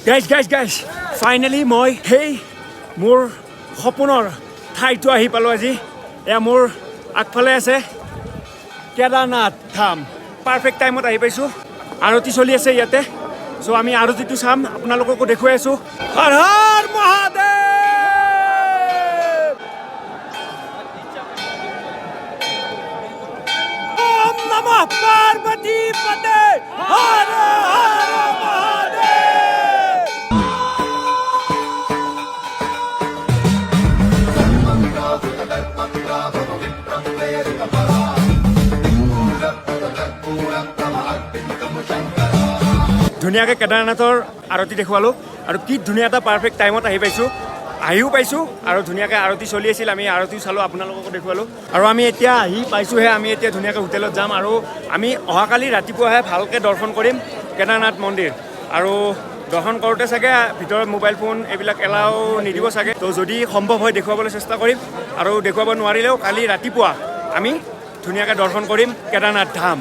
Guys finally মই সেই মোৰ সপোনৰ ঠাইটো আহি পালোঁ আজি। এয়া মোৰ আগফালে আছে কেদাৰনাথ ধাম। পাৰফেক্ট টাইমত আহি পাইছোঁ। আৰতি চলি আছে ইয়াতে। চ' আমি আৰতিটো চাম, আপোনালোককো দেখুৱাই আছোঁ। হৰ হৰ মহাদেৱ। ওম নমঃ পাৰ্বতী পতে হৰ হৰ মহাদেৱ। ধুনীয়াকৈ কেদাৰনাথৰ আৰতি দেখুৱালোঁ আৰু কি ধুনীয়া এটা পাৰফেক্ট টাইমত আহিও পাইছোঁ আৰু ধুনীয়াকৈ আৰতি চলি আছিল। আমি আৰতিও চালোঁ, আপোনালোককো দেখুৱালোঁ। আৰু আমি এতিয়া আহি পাইছোঁহে। আমি এতিয়া ধুনীয়াকৈ হোটেলত যাম আৰু আমি অহাকালি ৰাতিপুৱাহে ভালকৈ দৰ্শন কৰিম কেদাৰনাথ মন্দিৰ। আৰু দৰ্শন কৰোঁতে চাগে ভিতৰত মোবাইল ফোন এইবিলাক এলাও নিদিব চাগে। তো যদি সম্ভৱ হয় দেখুৱাবলৈ চেষ্টা কৰিম, আৰু দেখুৱাব নোৱাৰিলেও কালি ৰাতিপুৱা আমি ধুনীয়াকৈ দৰ্শন কৰিম কেদাৰনাথ ধাম।